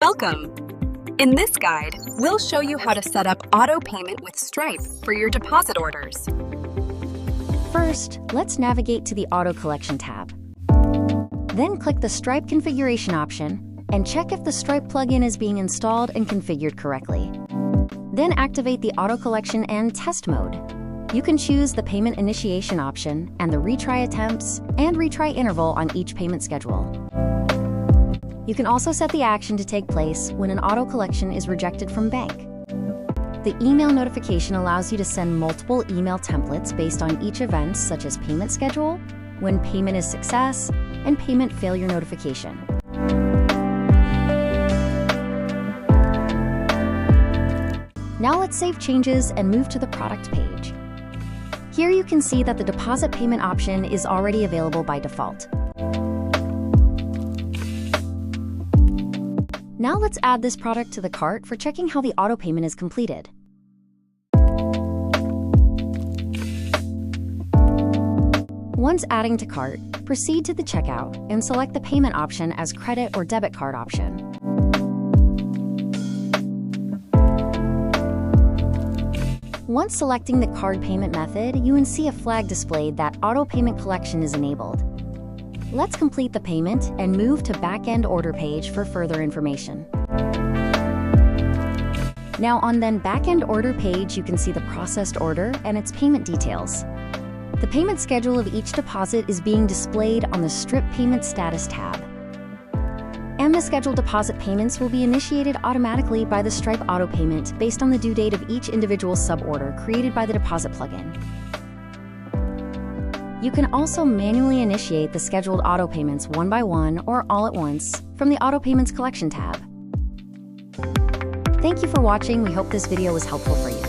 Welcome! In this guide, we'll show you how to set up auto payment with Stripe for your deposit orders. First, let's navigate to the Auto Collection tab. Then click the Stripe configuration option and check if the Stripe plugin is being installed and configured correctly. Then activate the Auto Collection and Test mode. You can choose the payment initiation option and the retry attempts and retry interval on each payment schedule. You can also set the action to take place when an auto collection is rejected from bank. The email notification allows you to send multiple email templates based on each event, such as payment schedule, when payment is success, and payment failure notification. Now let's save changes and move to the product page. Here you can see that the deposit payment option is already available by default. Now let's add this product to the cart for checking how the auto payment is completed. Once adding to cart, proceed to the checkout and select the payment option as credit or debit card option. Once selecting the card payment method, you will see a flag displayed that auto payment collection is enabled. Let's complete the payment and move to backend order page for further information. Now on the backend order page, you can see the processed order and its payment details. The payment schedule of each deposit is being displayed on the Strip Payment Status tab. And the scheduled deposit payments will be initiated automatically by the Stripe auto payment based on the due date of each individual suborder created by the deposit plugin. You can also manually initiate the scheduled auto payments one by one or all at once from the Auto Payments Collection tab. Thank you for watching. We hope this video was helpful for you.